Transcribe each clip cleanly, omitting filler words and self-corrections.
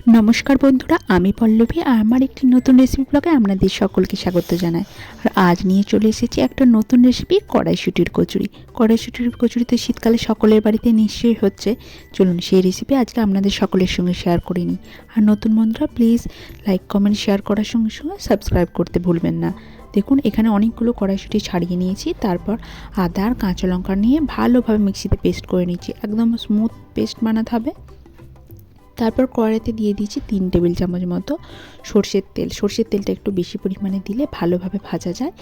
নমস্কার বন্ধুরা, আমি পল্লবী আর আমার একটি নতুন রেসিপি ব্লগে আপনাদের সকলকে স্বাগত জানাই। আর আজ নিয়ে চলে এসেছি একটা নতুন রেসিপি, কড়াইশুঁটির কচুরি। কড়াইশুঁটির কচুরি তো শীতকালে সকলের বাড়িতে নিশ্চয়ই হচ্ছে। চলুন সেই রেসিপি আজকে আপনাদের সকলের সঙ্গে শেয়ার করে নিই। আর নতুন বন্ধুরা প্লিজ লাইক কমেন্ট শেয়ার করার সঙ্গে সঙ্গে সাবস্ক্রাইব করতে ভুলবেন না। দেখুন এখানে অনেকগুলো কড়াইশুঁটি ছাড়িয়ে নিয়েছি, তারপর আদা আর কাঁচা লঙ্কা নিয়ে ভালোভাবে মিক্সিতে পেস্ট করে নিচ্ছি। একদম স্মুথ পেস্ট বানাতে হবে। তারপর কড়াইতে দিয়ে দিয়েছি 3 টেবিল চামচ মতো সরষের তেল। সরষের তেলটা একটু বেশি পরিমাণে দিলে ভালোভাবে ভাজা যায়,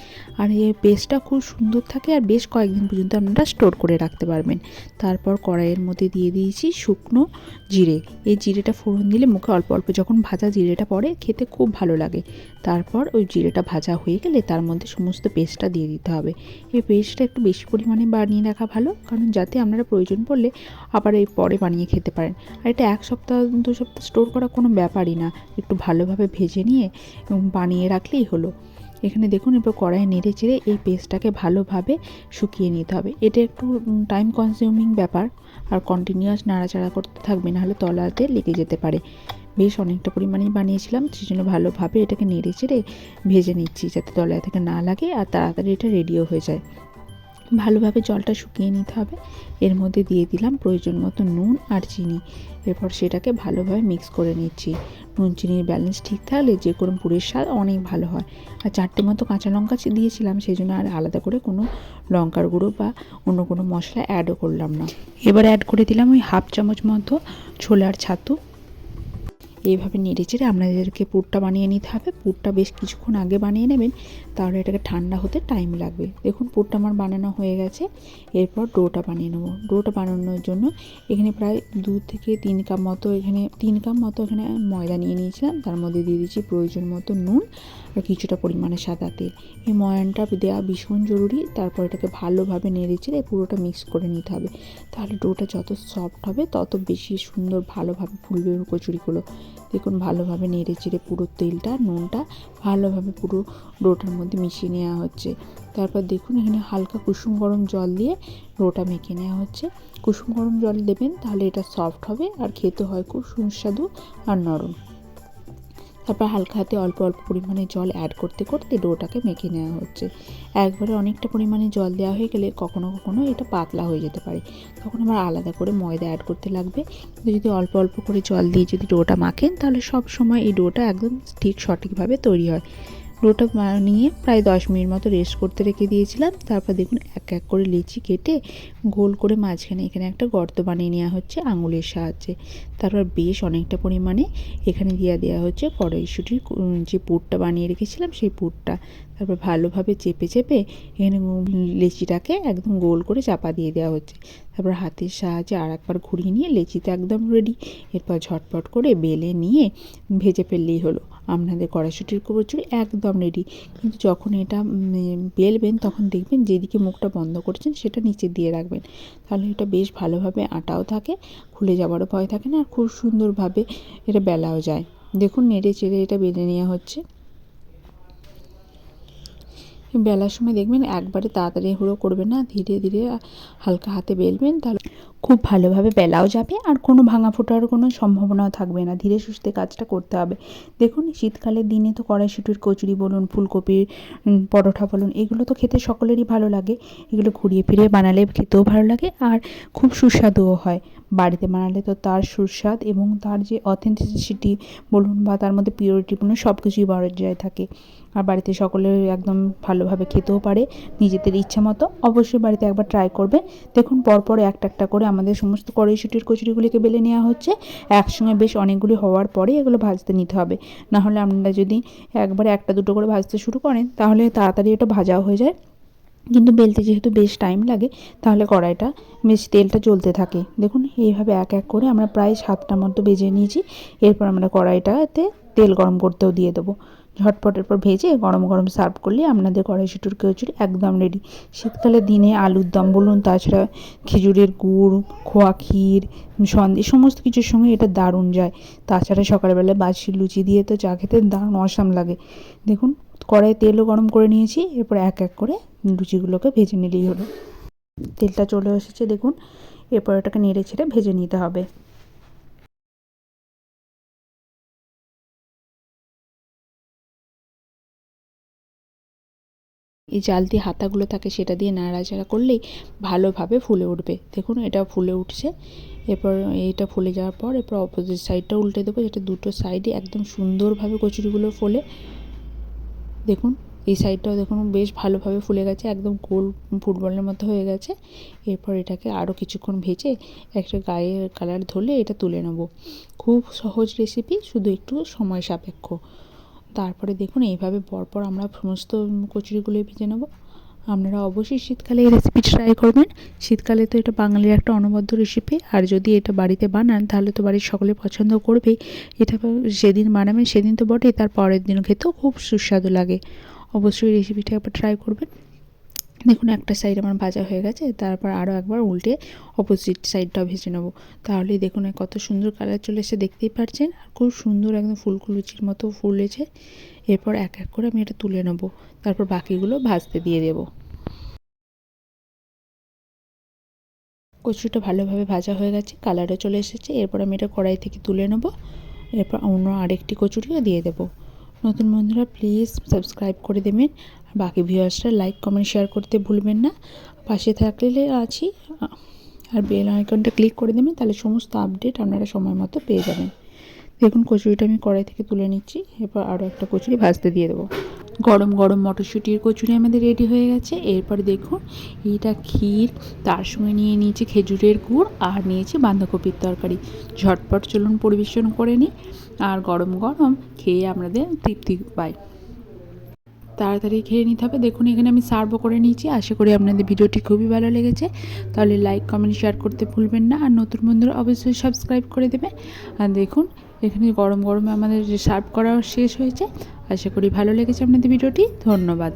আর এই পেস্টটা খুব সুন্দর থাকে আর বেশ কয়েকদিন পর্যন্ত আপনারা স্টোর করে রাখতে পারবেন। তারপর কড়াইয়ের মধ্যে দিয়ে দিয়েছি শুকনো জিরে। এই জিরেটা ফোড়ন দিলে মুখে অল্প অল্প যখন ভাজা জিরেটা পড়ে খেতে খুব ভালো লাগে। তারপর ওই জিরেটা ভাজা হয়ে গেলে তার মধ্যে সমস্ত পেস্টটা দিয়ে দিতে হবে। এই পেস্টটা একটু বেশি পরিমাণে বানিয়ে রাখা ভালো, কারণ যাতে আপনারা প্রয়োজন পড়লে আবার এই পরে বানিয়ে খেতে পারেন। আর এটা 1 সপ্তাহ 2 সপ্তাহ স্টোর করা কোনো ব্যাপারই না, একটু ভালোভাবে ভেজে নিয়ে বানিয়ে রাখলেই হলো। এখানে দেখুন এবার কড়াই নেড়ে চেড়ে এই পেস্টটাকে ভালোভাবে শুকিয়ে নিতে হবে। এটা একটু টাইম কনজিউমিং ব্যাপার, আর কন্টিনিউয়াস নাড়াচাড়া করতে থাকবে, নাহলে তলাতে লেগে যেতে পারে। বেশ অনেকটা পরিমাণেই বানিয়েছিলাম, সেই জন্য ভালোভাবে এটাকে নেড়ে চেড়ে ভেজে নিচ্ছি যাতে তলায় থেকে না লাগে আর তাড়াতাড়ি এটা রেডিও হয়ে যায়। ভালোভাবে জলটা শুকিয়ে নিতে হবে। এর মধ্যে দিয়ে দিলাম প্রয়োজন মতো নুন আর চিনি। এরপর সেটাকে ভালোভাবে মিক্স করে নিচ্ছি। নুন চিনির ব্যালেন্স ঠিক থাকলে যে কোনো পুরের স্বাদ অনেক ভালো হয়। আর 4টে মতো কাঁচা লঙ্কা দিয়েছিলাম, সেই জন্য আর আলাদা করে কোনো লঙ্কার গুঁড়ো বা অন্য কোনো মশলা অ্যাডও করলাম না। এবার অ্যাড করে দিলাম ওই 1/2 চামচ মতো ছোলার ছাতু। এইভাবে নেড়েচেড়ে আপনাদেরকে পুরটা বানিয়ে নিতে হবে। পুরটা বেশ কিছুক্ষণ আগে বানিয়ে নেবেন, তাহলে এটাকে ঠান্ডা হতে টাইম লাগবে। দেখুন পুরটা আমার বানানো হয়ে গেছে। এরপর ডোটা বানিয়ে নেব। ডোটা বানানোর জন্য এখানে প্রায় 2 থেকে 3 কাপ মতো এখানে ময়দা নিয়ে নিয়েছিলাম। তার মধ্যে দিয়ে দিচ্ছি প্রয়োজন মতো নুন আর কিছুটা পরিমাণে সাদা তেল। এই ময়ানটা দেওয়া ভীষণ জরুরি। তারপর এটাকে ভালোভাবে নেড়েচেড়ে পুরোটা মিক্স করে নিতে হবে। তাহলে ডোটা যত সফট হবে তত বেশি সুন্দর ভালোভাবে ফুলবে কচুরিগুলো। দেখুন ভালোভাবে নেড়ে চেড়ে পুরো তেলটা নুনটা ভালোভাবে পুরো ডোটার মধ্যে মিশিয়ে নেওয়া হচ্ছে। তারপর দেখুন এখানে হালকা কুসুম গরম জল দিয়ে ডোটা মেখে নেওয়া হচ্ছে। কুসুম গরম জল দেবেন, তাহলে এটা সফট হবে আর খেতে হয় খুব সুস্বাদু আর নরম। তারপর হালকা হাতে অল্প অল্প পরিমাণে জল অ্যাড করতে করতে ডোটাকে মেখে নেওয়া হচ্ছে। একবারে অনেকটা পরিমাণে জল দেওয়া হয়ে গেলে কখনো কখনো এটা পাতলা হয়ে যেতে পারে, তখন আবার আলাদা করে ময়দা অ্যাড করতে লাগবে। কিন্তু যদি অল্প অল্প করে জল দিয়ে যদি ডোটা মাখেন, তাহলে সব সময় এই ডোটা একদম ঠিক সঠিকভাবে তৈরি হয়। ডোটা বানিয়ে প্রায় 10 মিনিট মতো রেস্ট করতে রেখে দিয়েছিলাম। তারপর দেখুন এক এক করে লেচি কেটে গোল করে মাঝখানে এখানে একটা গর্ত বানিয়ে নেওয়া হচ্ছে আঙুলের সাহায্যে। তারপর বেশ অনেকটা পরিমাণে এখানে দেওয়া হচ্ছে কড়াইশুঁটির যে পুরটা বানিয়ে রেখেছিলাম সেই পুরটা। তারপর ভালোভাবে চেপে চেপে এখানে লেচিটাকে একদম গোল করে চাপা দিয়ে দেওয়া হচ্ছে। তারপর হাতের সাহায্যে আর একবার ঘুরিয়ে নিয়ে লেচিটা একদম রেডি। এরপর ঝটপট করে বেলে নিয়ে ভেজে ফেললেই হলো। আপনাদের কড়াইশুঁটির কচুরি একদম রেডি। কিন্তু যখন এটা বেলবেন তখন দেখবেন যেদিকে মুখটা বন্ধ করেছেন সেটা নিচে দিয়ে রাখবেন, তাহলে এটা বেশ ভালোভাবে আটাও থাকে, খুলে যাওয়ারও ভয় থাকে না, আর খুব সুন্দরভাবে এটা বেলাও যায়। দেখুন নেড়ে চেড়ে এটা বেলে নেওয়া হচ্ছে। বেলার সময় দেখবেন একবারে তাড়াতাড়ি হুড়ো করবেন না, ধীরে ধীরে হালকা হাতে বেলবেন, তাহলে খুব ভালোভাবে বেলাও যাবে আর কোনো ভাঙা ফোটার কোনো সম্ভাবনাও থাকবে না। ধীরে সুস্থে কাজটা করতে হবে। দেখুন শীতকালের দিনে তো কড়াইশুঁটির কচুরি বলুন, ফুলকপির পরোটা বলুন, এগুলো তো খেতে সকলেরই ভালো লাগে। এগুলো ঘুরিয়ে ফিরিয়ে বানালে খেতেও ভালো লাগে আর খুব সুস্বাদুও হয়। বাড়িতে বানালে তো তার সুস্বাদ এবং তার যে অথেন্টিসিটি বলুন বা তার মধ্যে পিওরিটি বলুন সব কিছুই বজায় থাকে। আর বাড়িতে সকলে একদম ভালোভাবে খেতেও পারে নিজেদের ইচ্ছা মতো। অবশ্যই বাড়িতে একবার ট্রাই করবে। দেখুন পরপর একটা একটা করে আমাদের সমস্ত কড়াইশুঁটির কচুরিগুলিকে বেলে নেওয়া হচ্ছে। একসঙ্গে বেশ অনেকগুলি হওয়ার পরে এগুলো ভাজতে নিতে হবে, নাহলে আপনারা যদি একবারে একটা দুটো করে ভাজতে শুরু করেন তাহলে তাড়াতাড়ি এটা ভাজাও হয়ে যায়, কিন্তু বেলতে যেহেতু বেশ টাইম লাগে তাহলে কড়াইটা বেশ তেলটা জ্বলতে থাকে। দেখুন এইভাবে এক এক করে আমরা প্রায় 7টা মতো ভেজে নিয়েছি। এরপর আমরা কড়াইটাতে তেল গরম করতেও দিয়ে দেবো। ঝটপট এরপর ভেজে গরম গরম সার্ভ করলে আপনাদের কড়াইশুঁটির কচুরি একদম রেডি। শীতকালের দিনে আলুর দম বলুন, তাছাড়া খেজুরের গুড়, খোয়া ক্ষীর, সন্দেশ সমস্ত কিছুর সঙ্গে এটা দারুণ যায়। তাছাড়া সকালবেলা বাসি লুচি দিয়ে তো চা খেতে দারুণ অসাম লাগে। দেখুন কড়াই তেলও গরম করে নিয়েছি। এরপর এক এক করে লুচিগুলোকে ভেজে নিলেই হলো। তেলটা চলে এসেছে দেখুন। এরপর এটাকে নেড়ে ছেড়ে ভেজে নিতে হবে। এই জালতি হাতাগুলো থাকে সেটা দিয়ে নাড়াচাড়া করলেই ভালোভাবে ফুলে উঠবে। দেখুন এটা ফুলে উঠছে। এরপর এইটা ফুলে যাওয়ার পর এরপর অপোজিট সাইডটা উল্টে দেবো, যেটা দুটো সাইডে একদম সুন্দরভাবে কচুরিগুলো ফোলে। দেখুন এই সাইডটাও দেখুন বেশ ভালোভাবে ফুলে গেছে, একদম গোল ফুটবলের মতো হয়ে গেছে। এরপর এটাকে আরও কিছুক্ষণ ভেজে একটা গায়ে কালার ধরলে এটা তুলে নেব। খুব সহজ রেসিপি, শুধু একটু সময় সাপেক্ষ। তারপরে দেখুন এইভাবে পরপর আমরা সমস্ত কচুরিগুলো ভেজে নেব। আপনারা অবশ্যই শীতকালে এই রেসিপি ট্রাই করবেন। শীতকালে তো এটা বাঙালির একটা অনবদ্য রেসিপি, আর যদি এটা বাড়িতে বানান তাহলে তো বাড়ির সকলে পছন্দ করবেই। এটা যেদিন বানাবেন সেদিন তো বটেই, তার পরের দিন খেতেও খুব সুস্বাদু লাগে। অবশ্যই রেসিপিটা একবার ট্রাই করবেন। দেখুন একটা সাইড আমার ভাজা হয়ে গেছে, তারপর আরও একবার উল্টে অপোজিট সাইডটাও ভেজে নেব। তাহলেই দেখুন কত সুন্দর কালার চলে এসে, দেখতেই পাচ্ছেন। আর খুব সুন্দর একদম ফুলকুলুচির মতো ফুলেছে। এরপর এক এক করে আমি এটা তুলে নেব, তারপর বাকিগুলো ভাজতে দিয়ে দেব। কচুরিটা ভালোভাবে ভাজা হয়ে গেছে, কালারও চলে এসেছে। এরপর আমি এটা কড়াই থেকে তুলে নেব। এরপর অন্য আরেকটি কচুরিও দিয়ে দেব। নতুন বন্ধুরা প্লিজ সাবস্ক্রাইব করে দেবেন, আর বাকি ভিউয়ার্সরা লাইক কমেন্ট শেয়ার করতে ভুলবেন না। পাশে থাকলে আছি, আর বেল আইকনটা ক্লিক করে দেবেন, তাহলে সমস্ত আপডেট আপনারা সময় মতো পেয়ে যাবেন। দেখুন কচুরিটা আমি কড়াই থেকে তুলে নিচ্ছি। এরপর আরও একটা কচুরি ভাজতে দিয়ে দেবো। গরম গরম মটরশুঁটির কচুরি আমাদের রেডি হয়ে গেছে। এরপরে দেখুন এইটা ক্ষীর, তার সঙ্গে নিয়ে নিয়েছি খেজুরের গুড়, আর নিয়েছি বাঁধাকপির তরকারি। ঝটপট চলুন পরিবেশন করে নিই, আর গরম গরম খেয়ে আপনাদের তৃপ্তি পাই। তাড়াতাড়ি খেয়ে নিতে হবে। দেখুন এখানে আমি সার্ভও করে নিয়েছি। আশা করি আপনাদের ভিডিওটি খুবই ভালো লেগেছে। তাহলে লাইক কমেন্ট শেয়ার করতে ভুলবেন না, আর নতুন বন্ধুরা অবশ্যই সাবস্ক্রাইব করে দেবে। আর দেখুন এখানে গরম গরমে আমাদের সার্ভ করা শেষ হয়েছে। আশা করি ভালো লেগেছে আপনাদের ভিডিওটি। ধন্যবাদ।